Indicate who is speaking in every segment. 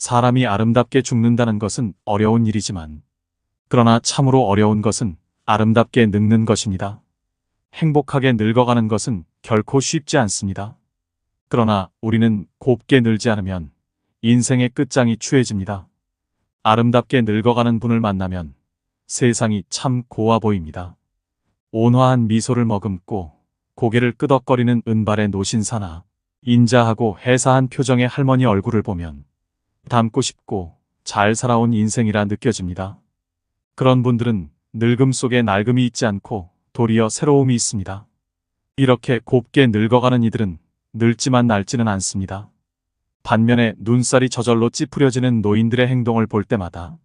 Speaker 1: 사람이 아름답게 죽는다는 것은 어려운 일이지만, 그러나 참으로 어려운 것은 아름답게 늙는 것입니다. 행복하게 늙어가는 것은 결코 쉽지 않습니다. 그러나 우리는 곱게 늙지 않으면 인생의 끝장이 추해집니다. 아름답게 늙어가는 분을 만나면 세상이 참 고와 보입니다. 온화한 미소를 머금고 고개를 끄덕거리는 은발의 노신사나 인자하고 해사한 표정의 할머니 얼굴을 보면 닮고 싶고 잘 살아온 인생이라 느껴집니다. 그런 분들은 늙음 속에 낡음이 있지 않고 도리어 새로움이 있습니다. 이렇게 곱게 늙어가는 이들은 늙지만 낡지는 않습니다. 반면에 눈살이 저절로 찌푸려지는 노인들의 행동을 볼 때마다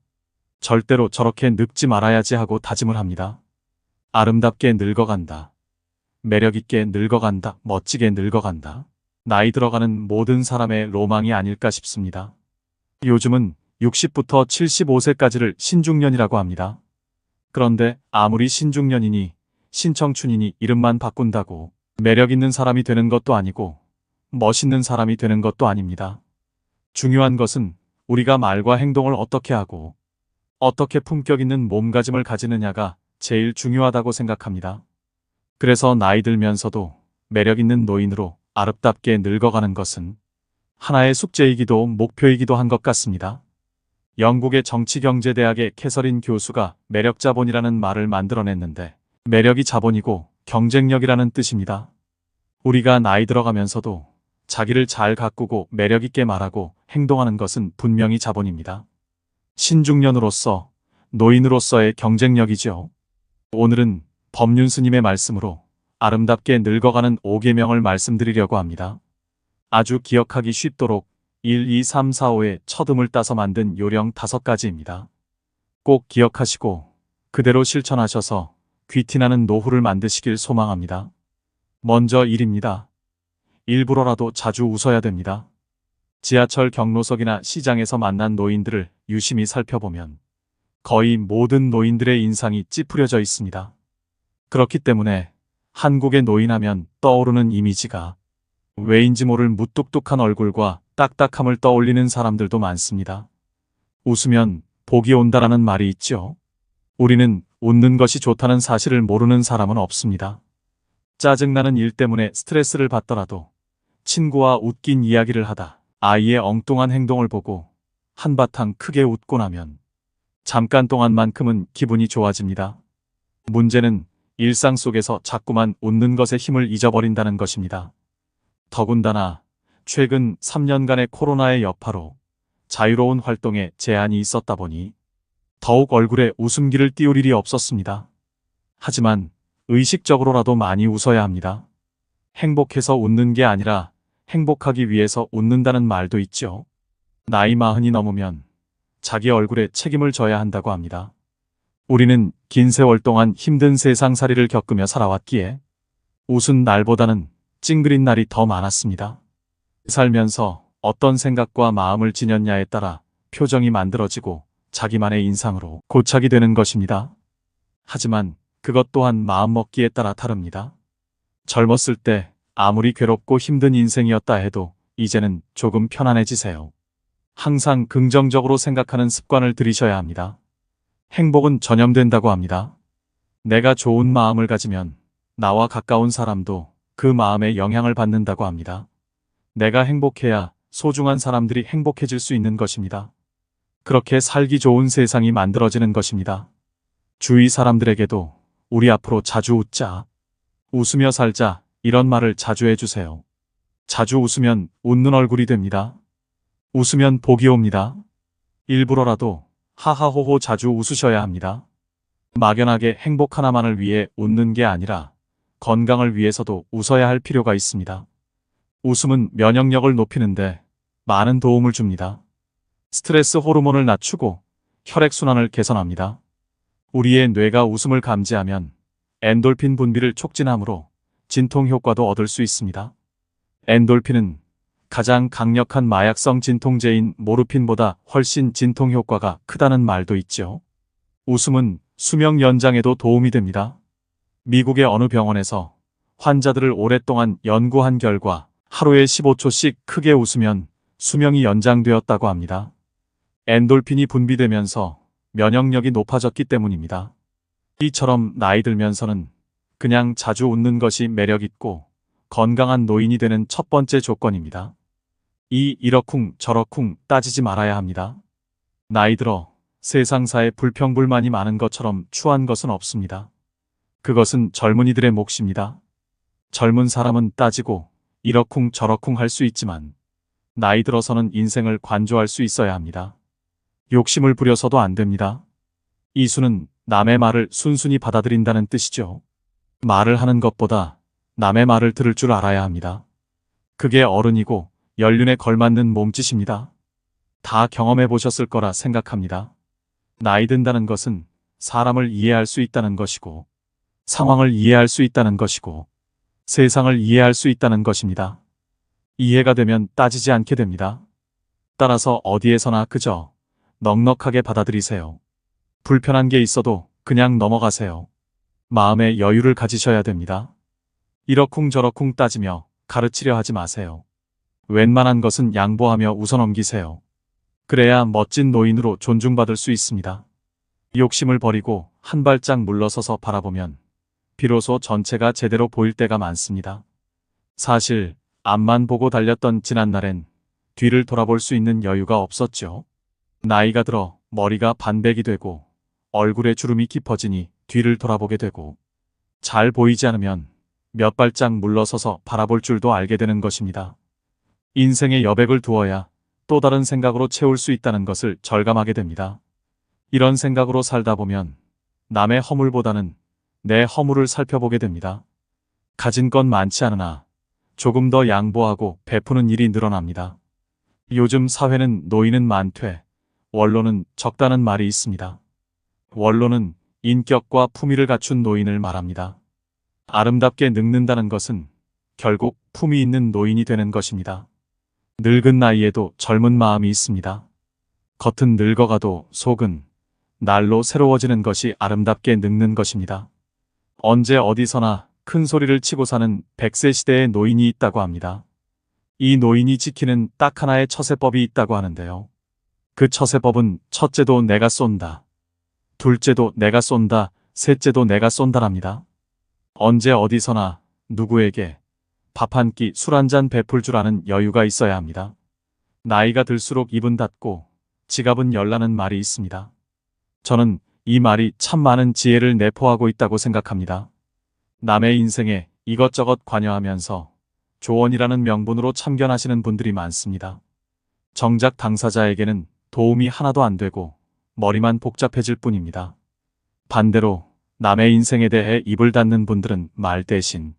Speaker 1: 절대로 저렇게 늙지 말아야지 하고 다짐을 합니다. 아름답게 늙어간다. 매력있게 늙어간다. 멋지게 늙어간다. 나이 들어가는 모든 사람의 로망이 아닐까 싶습니다. 요즘은 60부터 75세까지를 신중년이라고 합니다. 그런데 아무리 신중년이니 신청춘이니 이름만 바꾼다고 매력 있는 사람이 되는 것도 아니고 멋있는 사람이 되는 것도 아닙니다. 중요한 것은 우리가 말과 행동을 어떻게 하고 어떻게 품격 있는 몸가짐을 가지느냐가 제일 중요하다고 생각합니다. 그래서 나이 들면서도 매력 있는 노인으로 아름답게 늙어가는 것은 하나의 숙제이기도 목표이기도 한 것 같습니다. 영국의 정치경제대학의 캐서린 교수가 매력자본이라는 말을 만들어냈는데 매력이 자본이고 경쟁력이라는 뜻입니다. 우리가 나이 들어가면서도 자기를 잘 가꾸고 매력있게 말하고 행동하는 것은 분명히 자본입니다. 신중년으로서, 노인으로서의 경쟁력이죠. 오늘은 법륜 스님의 말씀으로 아름답게 늙어가는 5계명을 말씀드리려고 합니다. 아주 기억하기 쉽도록 1, 2, 3, 4, 5의 첫음을 따서 만든 요령 5가지입니다. 꼭 기억하시고 그대로 실천하셔서 귀티나는 노후를 만드시길 소망합니다. 먼저 1입니다. 일부러라도 자주 웃어야 됩니다. 지하철 경로석이나 시장에서 만난 노인들을 유심히 살펴보면 거의 모든 노인들의 인상이 찌푸려져 있습니다. 그렇기 때문에 한국의 노인하면 떠오르는 이미지가 왜인지 모를 무뚝뚝한 얼굴과 딱딱함을 떠올리는 사람들도 많습니다. 웃으면 복이 온다라는 말이 있죠. 우리는 웃는 것이 좋다는 사실을 모르는 사람은 없습니다. 짜증나는 일 때문에 스트레스를 받더라도 친구와 웃긴 이야기를 하다 아이의 엉뚱한 행동을 보고 한바탕 크게 웃고 나면 잠깐 동안만큼은 기분이 좋아집니다. 문제는 일상 속에서 자꾸만 웃는 것의 힘을 잊어버린다는 것입니다. 더군다나 최근 3년간의 코로나의 여파로 자유로운 활동에 제한이 있었다 보니 더욱 얼굴에 웃음기를 띄울 일이 없었습니다. 하지만 의식적으로라도 많이 웃어야 합니다. 행복해서 웃는 게 아니라 행복하기 위해서 웃는다는 말도 있죠. 나이 40이 넘으면 자기 얼굴에 책임을 져야 한다고 합니다. 우리는 긴 세월 동안 힘든 세상살이를 겪으며 살아왔기에 웃은 날보다는 찡그린 날이 더 많았습니다. 살면서 어떤 생각과 마음을 지녔냐에 따라 표정이 만들어지고 자기만의 인상으로 고착이 되는 것입니다. 하지만 그것 또한 마음먹기에 따라 다릅니다. 젊었을 때 아무리 괴롭고 힘든 인생이었다 해도 이제는 조금 편안해지세요. 항상 긍정적으로 생각하는 습관을 들이셔야 합니다. 행복은 전염된다고 합니다. 내가 좋은 마음을 가지면 나와 가까운 사람도 그 마음에 영향을 받는다고 합니다. 내가 행복해야 소중한 사람들이 행복해질 수 있는 것입니다. 그렇게 살기 좋은 세상이 만들어지는 것입니다. 주위 사람들에게도 우리 앞으로 자주 웃자, 웃으며 살자 이런 말을 자주 해주세요. 자주 웃으면 웃는 얼굴이 됩니다. 웃으면 복이 옵니다. 일부러라도 하하호호 자주 웃으셔야 합니다. 막연하게 행복 하나만을 위해 웃는 게 아니라 건강을 위해서도 웃어야 할 필요가 있습니다. 웃음은 면역력을 높이는데 많은 도움을 줍니다. 스트레스 호르몬을 낮추고 혈액순환을 개선합니다. 우리의 뇌가 웃음을 감지하면 엔돌핀 분비를 촉진하므로 진통 효과도 얻을 수 있습니다. 엔돌핀은 가장 강력한 마약성 진통제인 모르핀보다 훨씬 진통 효과가 크다는 말도 있죠. 웃음은 수명 연장에도 도움이 됩니다. 미국의 어느 병원에서 환자들을 오랫동안 연구한 결과 하루에 15초씩 크게 웃으면 수명이 연장되었다고 합니다. 엔돌핀이 분비되면서 면역력이 높아졌기 때문입니다. 이처럼 나이 들면서는 그냥 자주 웃는 것이 매력있고 건강한 노인이 되는 첫 번째 조건입니다. 이러쿵 저러쿵 따지지 말아야 합니다. 나이 들어 세상사에 불평불만이 많은 것처럼 추한 것은 없습니다. 그것은 젊은이들의 몫입니다. 젊은 사람은 따지고 이러쿵 저러쿵 할 수 있지만 나이 들어서는 인생을 관조할 수 있어야 합니다. 욕심을 부려서도 안 됩니다. 이수는 남의 말을 순순히 받아들인다는 뜻이죠. 말을 하는 것보다 남의 말을 들을 줄 알아야 합니다. 그게 어른이고 연륜에 걸맞는 몸짓입니다. 다 경험해 보셨을 거라 생각합니다. 나이 든다는 것은 사람을 이해할 수 있다는 것이고, 상황을 이해할 수 있다는 것이고, 세상을 이해할 수 있다는 것입니다. 이해가 되면 따지지 않게 됩니다. 따라서 어디에서나 그저 넉넉하게 받아들이세요. 불편한 게 있어도 그냥 넘어가세요. 마음의 여유를 가지셔야 됩니다. 이러쿵 저러쿵 따지며 가르치려 하지 마세요. 웬만한 것은 양보하며 웃어넘기세요. 그래야 멋진 노인으로 존중받을 수 있습니다. 욕심을 버리고 한 발짝 물러서서 바라보면 비로소 전체가 제대로 보일 때가 많습니다. 사실 앞만 보고 달렸던 지난날엔 뒤를 돌아볼 수 있는 여유가 없었죠. 나이가 들어 머리가 반백이 되고 얼굴에 주름이 깊어지니 뒤를 돌아보게 되고 잘 보이지 않으면 몇 발짝 물러서서 바라볼 줄도 알게 되는 것입니다. 인생에 여백을 두어야 또 다른 생각으로 채울 수 있다는 것을 절감하게 됩니다. 이런 생각으로 살다 보면 남의 허물보다는 내 허물을 살펴보게 됩니다. 가진 건 많지 않으나 조금 더 양보하고 베푸는 일이 늘어납니다. 요즘 사회는 노인은 많되 원로는 적다는 말이 있습니다. 원로는 인격과 품위를 갖춘 노인을 말합니다. 아름답게 늙는다는 것은 결국 품위 있는 노인이 되는 것입니다. 늙은 나이에도 젊은 마음이 있습니다. 겉은 늙어가도 속은 날로 새로워지는 것이 아름답게 늙는 것입니다. 언제 어디서나 큰 소리를 치고 사는 100세 시대의 노인이 있다고 합니다. 이 노인이 지키는 딱 하나의 처세법이 있다고 하는데요. 그 처세법은 첫째도 내가 쏜다. 둘째도 내가 쏜다. 셋째도 내가 쏜다랍니다. 언제 어디서나 누구에게 밥 한 끼 술 한 잔 베풀 줄 아는 여유가 있어야 합니다. 나이가 들수록 입은 닫고 지갑은 열라는 말이 있습니다. 저는 이 말이 참 많은 지혜를 내포하고 있다고 생각합니다. 남의 인생에 이것저것 관여하면서 조언이라는 명분으로 참견하시는 분들이 많습니다. 정작 당사자에게는 도움이 하나도 안 되고 머리만 복잡해질 뿐입니다. 반대로 남의 인생에 대해 입을 닫는 분들은 말 대신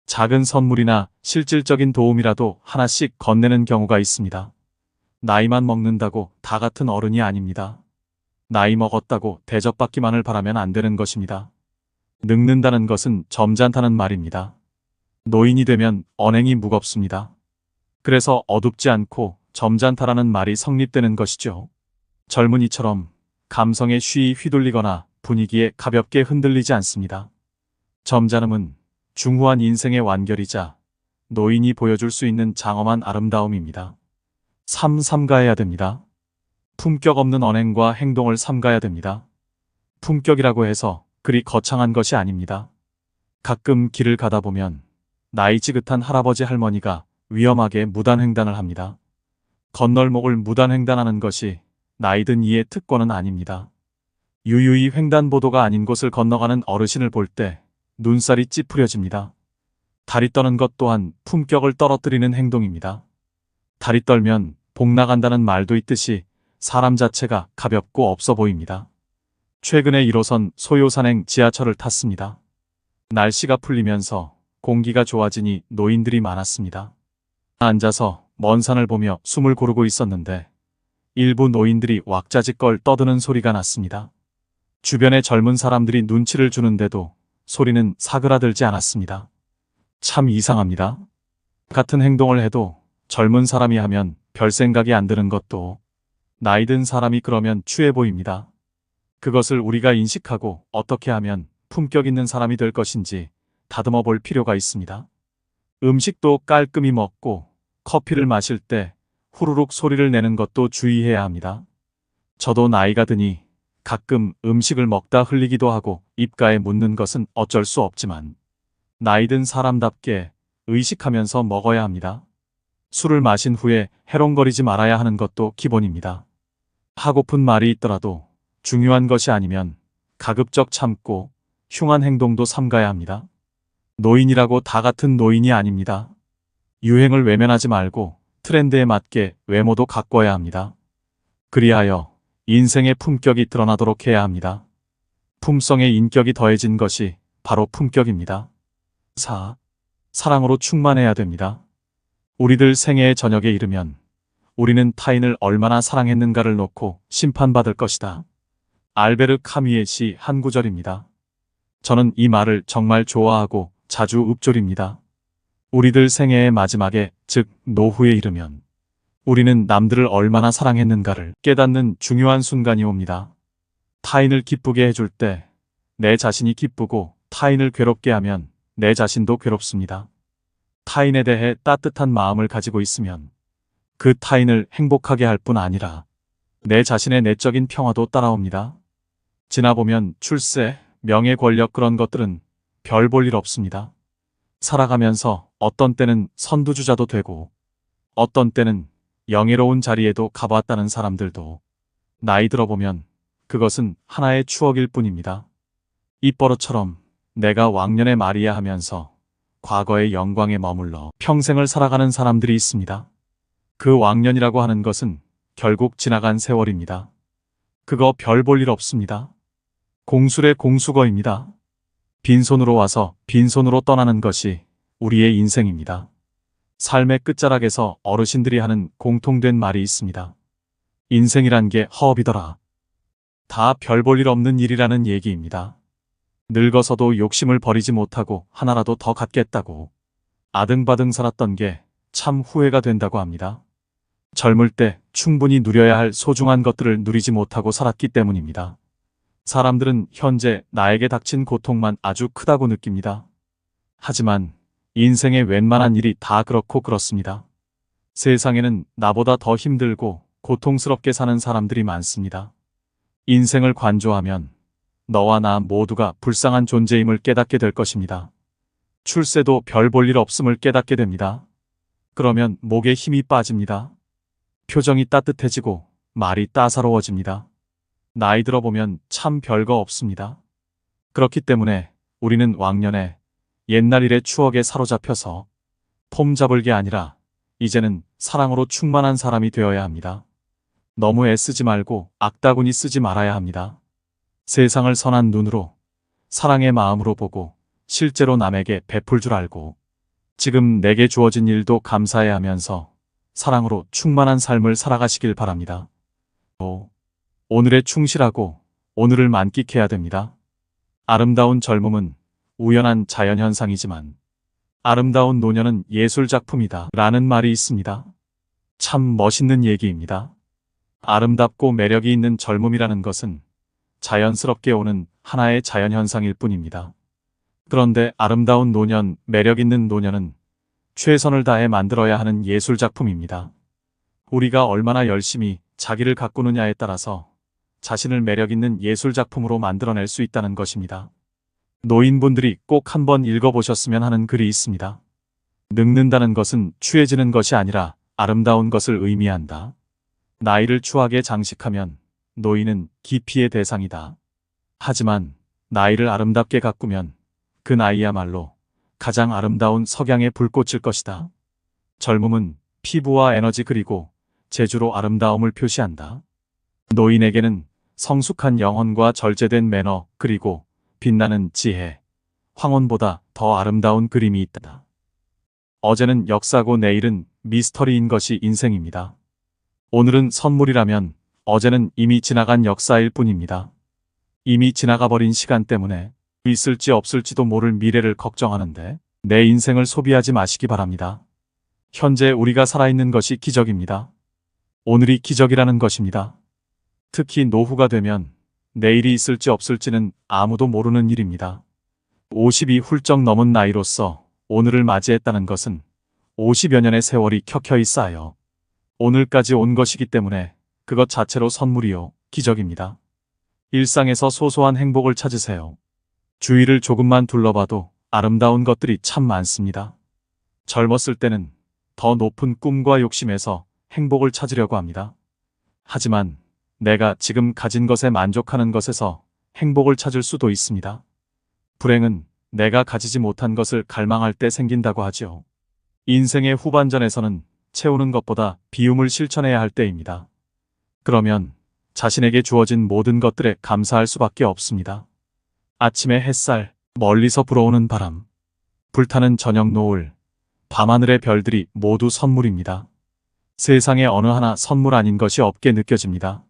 Speaker 1: 작은 선물이나 실질적인 도움이라도 하나씩 건네는 경우가 있습니다. 나이만 먹는다고 다 같은 어른이 아닙니다. 나이 먹었다고 대접받기만을 바라면 안 되는 것입니다. 늙는다는 것은 점잖다는 말입니다. 노인이 되면 언행이 무겁습니다. 그래서 어둡지 않고 점잖다라는 말이 성립되는 것이죠. 젊은이처럼 감성에 쉬이 휘둘리거나 분위기에 가볍게 흔들리지 않습니다. 점잖음은 중후한 인생의 완결이자 노인이 보여줄 수 있는 장엄한 아름다움입니다. 삼가해야 됩니다. 품격 없는 언행과 행동을 삼가야 됩니다. 품격이라고 해서 그리 거창한 것이 아닙니다. 가끔 길을 가다 보면 나이 지긋한 할아버지 할머니가 위험하게 무단횡단을 합니다. 건널목을 무단횡단하는 것이 나이든 이의 특권은 아닙니다. 유유히 횡단보도가 아닌 곳을 건너가는 어르신을 볼 때 눈살이 찌푸려집니다. 다리 떠는 것 또한 품격을 떨어뜨리는 행동입니다. 다리 떨면 복 나간다는 말도 있듯이 사람 자체가 가볍고 없어 보입니다. 최근에 1호선 소요산행 지하철을 탔습니다. 날씨가 풀리면서 공기가 좋아지니 노인들이 많았습니다. 앉아서 먼 산을 보며 숨을 고르고 있었는데 일부 노인들이 왁자지껄 떠드는 소리가 났습니다. 주변의 젊은 사람들이 눈치를 주는데도 소리는 사그라들지 않았습니다. 참 이상합니다. 같은 행동을 해도 젊은 사람이 하면 별 생각이 안 드는 것도 나이 든 사람이 그러면 추해 보입니다. 그것을 우리가 인식하고 어떻게 하면 품격 있는 사람이 될 것인지 다듬어 볼 필요가 있습니다. 음식도 깔끔히 먹고 커피를 마실 때 후루룩 소리를 내는 것도 주의해야 합니다. 저도 나이가 드니 가끔 음식을 먹다 흘리기도 하고 입가에 묻는 것은 어쩔 수 없지만 나이 든 사람답게 의식하면서 먹어야 합니다. 술을 마신 후에 해롱거리지 말아야 하는 것도 기본입니다. 하고픈 말이 있더라도 중요한 것이 아니면 가급적 참고 흉한 행동도 삼가야 합니다. 노인이라고 다 같은 노인이 아닙니다. 유행을 외면하지 말고 트렌드에 맞게 외모도 가꿔야 합니다. 그리하여 인생의 품격이 드러나도록 해야 합니다. 품성의 인격이 더해진 것이 바로 품격입니다. 4. 사랑으로 충만해야 됩니다. 우리들 생애의 저녁에 이르면 우리는 타인을 얼마나 사랑했는가를 놓고 심판받을 것이다. 알베르 카뮈의 시 한 구절입니다. 저는 이 말을 정말 좋아하고 자주 읊조립니다. 우리들 생애의 마지막에, 즉 노후에 이르면 우리는 남들을 얼마나 사랑했는가를 깨닫는 중요한 순간이 옵니다. 타인을 기쁘게 해줄 때 내 자신이 기쁘고 타인을 괴롭게 하면 내 자신도 괴롭습니다. 타인에 대해 따뜻한 마음을 가지고 있으면 그 타인을 행복하게 할 뿐 아니라 내 자신의 내적인 평화도 따라옵니다. 지나보면 출세, 명예, 권력 그런 것들은 별 볼 일 없습니다. 살아가면서 어떤 때는 선두주자도 되고 어떤 때는 영예로운 자리에도 가봤다는 사람들도 나이 들어보면 그것은 하나의 추억일 뿐입니다. 입버릇처럼 내가 왕년에 말이야 하면서 과거의 영광에 머물러 평생을 살아가는 사람들이 있습니다. 그 왕년이라고 하는 것은 결국 지나간 세월입니다. 그거 별 볼 일 없습니다. 공술의 공수거입니다. 빈손으로 와서 빈손으로 떠나는 것이 우리의 인생입니다. 삶의 끝자락에서 어르신들이 하는 공통된 말이 있습니다. 인생이란 게 허업이더라. 다 별 볼 일 없는 일이라는 얘기입니다. 늙어서도 욕심을 버리지 못하고 하나라도 더 갖겠다고 아등바등 살았던 게 참 후회가 된다고 합니다. 젊을 때 충분히 누려야 할 소중한 것들을 누리지 못하고 살았기 때문입니다. 사람들은 현재 나에게 닥친 고통만 아주 크다고 느낍니다. 하지만 인생의 웬만한 일이 다 그렇고 그렇습니다. 세상에는 나보다 더 힘들고 고통스럽게 사는 사람들이 많습니다. 인생을 관조하면 너와 나 모두가 불쌍한 존재임을 깨닫게 될 것입니다. 출세도 별 볼 일 없음을 깨닫게 됩니다. 그러면 목에 힘이 빠집니다. 표정이 따뜻해지고 말이 따사로워집니다. 나이 들어보면 참 별거 없습니다. 그렇기 때문에 우리는 왕년에 옛날 일의 추억에 사로잡혀서 폼 잡을 게 아니라 이제는 사랑으로 충만한 사람이 되어야 합니다. 너무 애쓰지 말고 악다구니 쓰지 말아야 합니다. 세상을 선한 눈으로 사랑의 마음으로 보고 실제로 남에게 베풀 줄 알고 지금 내게 주어진 일도 감사해 하면서 사랑으로 충만한 삶을 살아가시길 바랍니다. 오늘에 충실하고 오늘을 만끽해야 됩니다. 아름다운 젊음은 우연한 자연현상이지만 아름다운 노년은 예술작품이다 라는 말이 있습니다. 참 멋있는 얘기입니다. 아름답고 매력이 있는 젊음이라는 것은 자연스럽게 오는 하나의 자연현상일 뿐입니다. 그런데 아름다운 노년, 매력 있는 노년은 최선을 다해 만들어야 하는 예술작품입니다. 우리가 얼마나 열심히 자기를 가꾸느냐에 따라서 자신을 매력 있는 예술작품으로 만들어낼 수 있다는 것입니다. 노인분들이 꼭 한번 읽어보셨으면 하는 글이 있습니다. 늙는다는 것은 추해지는 것이 아니라 아름다운 것을 의미한다. 나이를 추하게 장식하면 노인은 기피의 대상이다. 하지만 나이를 아름답게 가꾸면 그 나이야말로 가장 아름다운 석양의 불꽃일 것이다. 젊음은 피부와 에너지 그리고 재주로 아름다움을 표시한다. 노인에게는 성숙한 영혼과 절제된 매너 그리고 빛나는 지혜, 황혼보다 더 아름다운 그림이 있다. 어제는 역사고 내일은 미스터리인 것이 인생입니다. 오늘은 선물이라면 어제는 이미 지나간 역사일 뿐입니다. 이미 지나가버린 시간 때문에 있을지 없을지도 모를 미래를 걱정하는데 내 인생을 소비하지 마시기 바랍니다. 현재 우리가 살아있는 것이 기적입니다. 오늘이 기적이라는 것입니다. 특히 노후가 되면 내일이 있을지 없을지는 아무도 모르는 일입니다. 50이 훌쩍 넘은 나이로서 오늘을 맞이했다는 것은 50여 년의 세월이 켜켜이 쌓여 오늘까지 온 것이기 때문에 그것 자체로 선물이요, 기적입니다. 일상에서 소소한 행복을 찾으세요. 주위를 조금만 둘러봐도 아름다운 것들이 참 많습니다. 젊었을 때는 더 높은 꿈과 욕심에서 행복을 찾으려고 합니다. 하지만 내가 지금 가진 것에 만족하는 것에서 행복을 찾을 수도 있습니다. 불행은 내가 가지지 못한 것을 갈망할 때 생긴다고 하죠. 인생의 후반전에서는 채우는 것보다 비움을 실천해야 할 때입니다. 그러면 자신에게 주어진 모든 것들에 감사할 수밖에 없습니다. 아침의 햇살, 멀리서 불어오는 바람, 불타는 저녁 노을, 밤하늘의 별들이 모두 선물입니다. 세상에 어느 하나 선물 아닌 것이 없게 느껴집니다.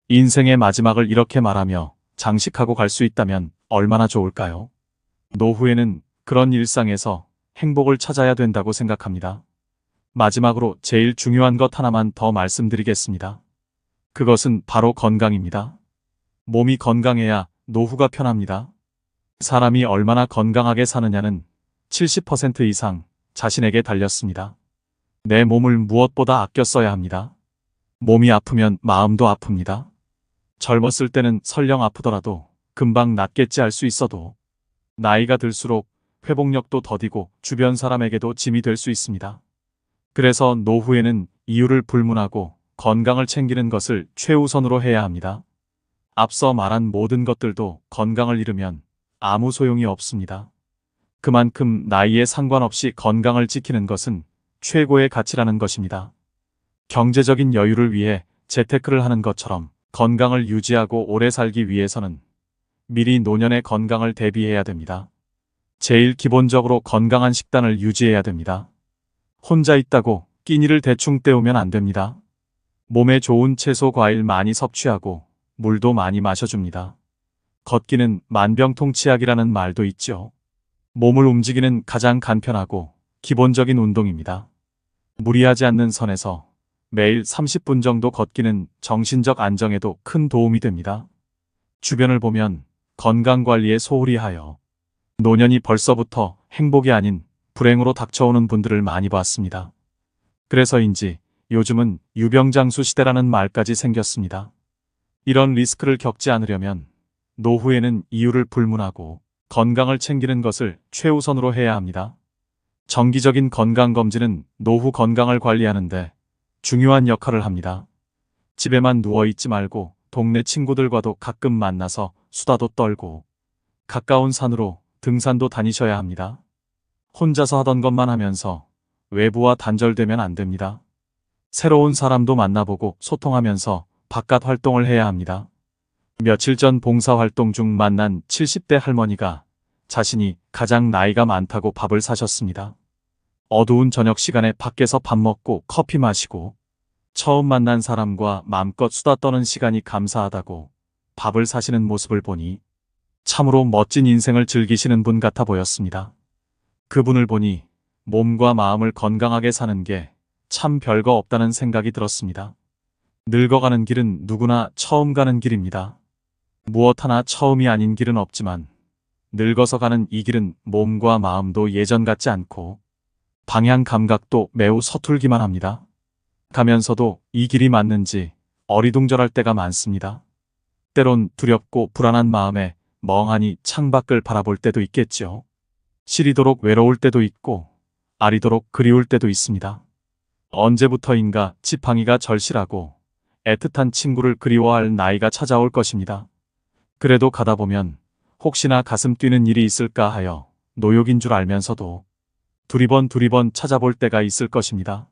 Speaker 1: 인생의 마지막을 이렇게 말하며 장식하고 갈 수 있다면 얼마나 좋을까요? 노후에는 그런 일상에서 행복을 찾아야 된다고 생각합니다. 마지막으로 제일 중요한 것 하나만 더 말씀드리겠습니다. 그것은 바로 건강입니다. 몸이 건강해야 노후가 편합니다. 사람이 얼마나 건강하게 사느냐는 70% 이상 자신에게 달렸습니다. 내 몸을 무엇보다 아껴 써야 합니다. 몸이 아프면 마음도 아픕니다. 젊었을 때는 설령 아프더라도 금방 낫겠지 알 수 있어도 나이가 들수록 회복력도 더디고 주변 사람에게도 짐이 될 수 있습니다. 그래서 노후에는 이유를 불문하고 건강을 챙기는 것을 최우선으로 해야 합니다. 앞서 말한 모든 것들도 건강을 잃으면 아무 소용이 없습니다. 그만큼 나이에 상관없이 건강을 지키는 것은 최고의 가치라는 것입니다. 경제적인 여유를 위해 재테크를 하는 것처럼 건강을 유지하고 오래 살기 위해서는 미리 노년의 건강을 대비해야 됩니다. 제일 기본적으로 건강한 식단을 유지해야 됩니다. 혼자 있다고 끼니를 대충 때우면 안 됩니다. 몸에 좋은 채소, 과일 많이 섭취하고 물도 많이 마셔줍니다. 걷기는 만병통치약이라는 말도 있죠. 몸을 움직이는 가장 간편하고 기본적인 운동입니다. 무리하지 않는 선에서 매일 30분 정도 걷기는 정신적 안정에도 큰 도움이 됩니다. 주변을 보면 건강관리에 소홀히 하여 노년이 벌써부터 행복이 아닌 불행으로 닥쳐오는 분들을 많이 봤습니다. 그래서인지 요즘은 유병장수 시대라는 말까지 생겼습니다. 이런 리스크를 겪지 않으려면 노후에는 이유를 불문하고 건강을 챙기는 것을 최우선으로 해야 합니다. 정기적인 건강검진은 노후 건강을 관리하는데 중요한 역할을 합니다. 집에만 누워있지 말고 동네 친구들과도 가끔 만나서 수다도 떨고 가까운 산으로 등산도 다니셔야 합니다. 혼자서 하던 것만 하면서 외부와 단절되면 안 됩니다. 새로운 사람도 만나보고 소통하면서 바깥 활동을 해야 합니다. 며칠 전 봉사활동 중 만난 70대 할머니가 자신이 가장 나이가 많다고 밥을 사셨습니다. 어두운 저녁 시간에 밖에서 밥 먹고 커피 마시고 처음 만난 사람과 마음껏 수다 떠는 시간이 감사하다고 밥을 사시는 모습을 보니 참으로 멋진 인생을 즐기시는 분 같아 보였습니다. 그분을 보니 몸과 마음을 건강하게 사는 게 참 별거 없다는 생각이 들었습니다. 늙어가는 길은 누구나 처음 가는 길입니다. 무엇 하나 처음이 아닌 길은 없지만 늙어서 가는 이 길은 몸과 마음도 예전 같지 않고 방향 감각도 매우 서툴기만 합니다. 가면서도 이 길이 맞는지 어리둥절할 때가 많습니다. 때론 두렵고 불안한 마음에 멍하니 창밖을 바라볼 때도 있겠죠. 시리도록 외로울 때도 있고 아리도록 그리울 때도 있습니다. 언제부터인가 지팡이가 절실하고 애틋한 친구를 그리워할 나이가 찾아올 것입니다. 그래도 가다 보면 혹시나 가슴 뛰는 일이 있을까 하여 노욕인 줄 알면서도 두리번 찾아볼 때가 있을 것입니다.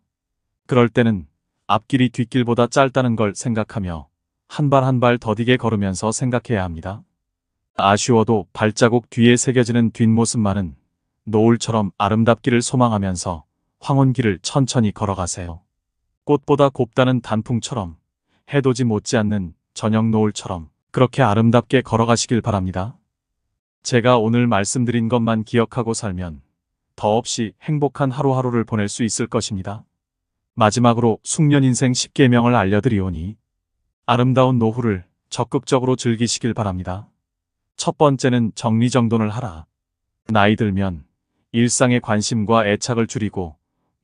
Speaker 1: 그럴 때는 앞길이 뒷길보다 짧다는 걸 생각하며 한 발 한 발 더디게 걸으면서 생각해야 합니다. 아쉬워도 발자국 뒤에 새겨지는 뒷모습만은 노을처럼 아름답기를 소망하면서 황혼길을 천천히 걸어가세요. 꽃보다 곱다는 단풍처럼 해돋이 못지않는 저녁 노을처럼 그렇게 아름답게 걸어가시길 바랍니다. 제가 오늘 말씀드린 것만 기억하고 살면 더없이 행복한 하루하루를 보낼 수 있을 것입니다. 마지막으로 숙련인생 10계명을 알려드리오니 아름다운 노후를 적극적으로 즐기시길 바랍니다. 첫 번째는 정리정돈을 하라. 나이 들면 일상의 관심과 애착을 줄이고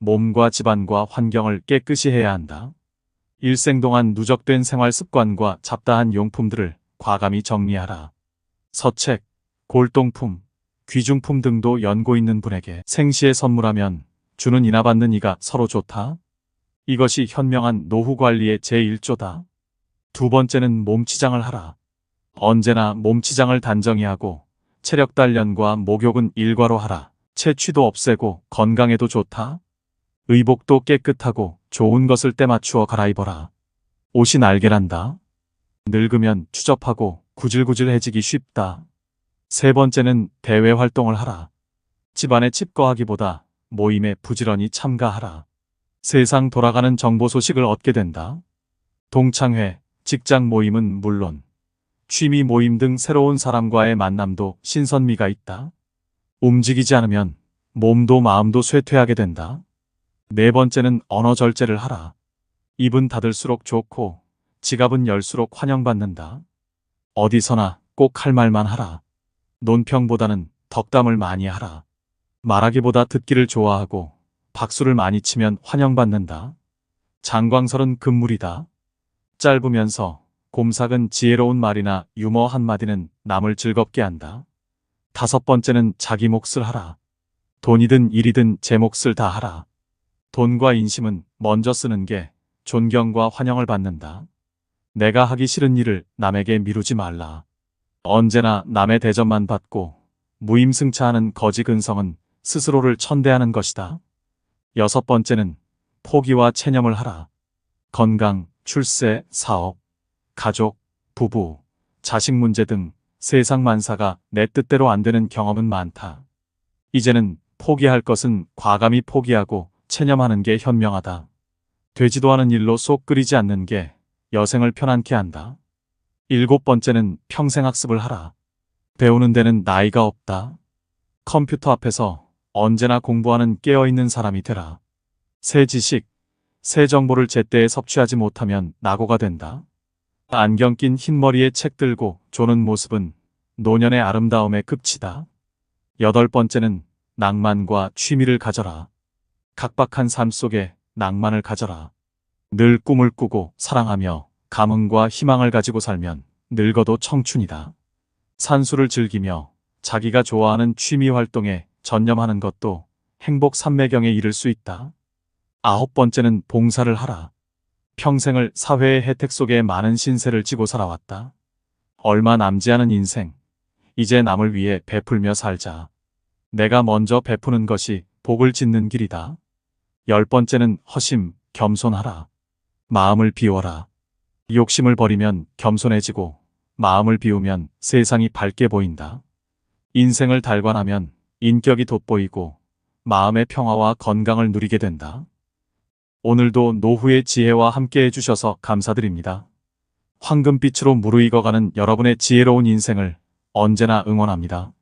Speaker 1: 몸과 집안과 환경을 깨끗이 해야 한다. 일생 동안 누적된 생활 습관과 잡다한 용품들을 과감히 정리하라. 서책, 골동품, 귀중품 등도 연고 있는 분에게 생시에 선물하면 주는 이나 받는 이가 서로 좋다. 이것이 현명한 노후 관리의 제1조다. 두 번째는 몸치장을 하라. 언제나 몸치장을 단정히 하고 체력 단련과 목욕은 일과로 하라. 체취도 없애고 건강에도 좋다. 의복도 깨끗하고 좋은 것을 때 맞추어 갈아입어라. 옷이 날개란다. 늙으면 추접하고 구질구질해지기 쉽다. 세 번째는 대외 활동을 하라. 집안에 칩거하기보다 모임에 부지런히 참가하라. 세상 돌아가는 정보 소식을 얻게 된다. 동창회, 직장 모임은 물론 취미 모임 등 새로운 사람과의 만남도 신선미가 있다. 움직이지 않으면 몸도 마음도 쇠퇴하게 된다. 네 번째는 언어 절제를 하라. 입은 닫을수록 좋고 지갑은 열수록 환영받는다. 어디서나 꼭 할 말만 하라. 논평보다는 덕담을 많이 하라. 말하기보다 듣기를 좋아하고 박수를 많이 치면 환영받는다. 장광설은 금물이다. 짧으면서 곰삭은 지혜로운 말이나 유머 한마디는 남을 즐겁게 한다. 다섯 번째는 자기 몫을 하라. 돈이든 일이든 제 몫을 다 하라. 돈과 인심은 먼저 쓰는 게 존경과 환영을 받는다. 내가 하기 싫은 일을 남에게 미루지 말라. 언제나 남의 대접만 받고 무임승차하는 거지 근성은 스스로를 천대하는 것이다. 여섯 번째는 포기와 체념을 하라. 건강, 출세, 사업, 가족, 부부, 자식 문제 등 세상 만사가 내 뜻대로 안 되는 경험은 많다. 이제는 포기할 것은 과감히 포기하고 체념하는 게 현명하다. 되지도 않은 일로 속 끓이지 않는 게 여생을 편안케 한다. 일곱 번째는 평생 학습을 하라. 배우는 데는 나이가 없다. 컴퓨터 앞에서 언제나 공부하는 깨어있는 사람이 되라. 새 지식, 새 정보를 제때에 섭취하지 못하면 낙오가 된다. 안경 낀 흰머리에 책 들고 조는 모습은 노년의 아름다움의 극치다. 여덟 번째는 낭만과 취미를 가져라. 각박한 삶 속에 낭만을 가져라. 늘 꿈을 꾸고 사랑하며 감흥과 희망을 가지고 살면 늙어도 청춘이다. 산수를 즐기며 자기가 좋아하는 취미 활동에 전념하는 것도 행복 삼매경에 이를 수 있다. 아홉 번째는 봉사를 하라. 평생을 사회의 혜택 속에 많은 신세를 지고 살아왔다. 얼마 남지 않은 인생, 이제 남을 위해 베풀며 살자. 내가 먼저 베푸는 것이 복을 짓는 길이다. 열 번째는 허심, 겸손하라. 마음을 비워라. 욕심을 버리면 겸손해지고 마음을 비우면 세상이 밝게 보인다. 인생을 달관하면 인격이 돋보이고 마음의 평화와 건강을 누리게 된다. 오늘도 노후의 지혜와 함께 해주셔서 감사드립니다. 황금빛으로 무르익어가는 여러분의 지혜로운 인생을 언제나 응원합니다.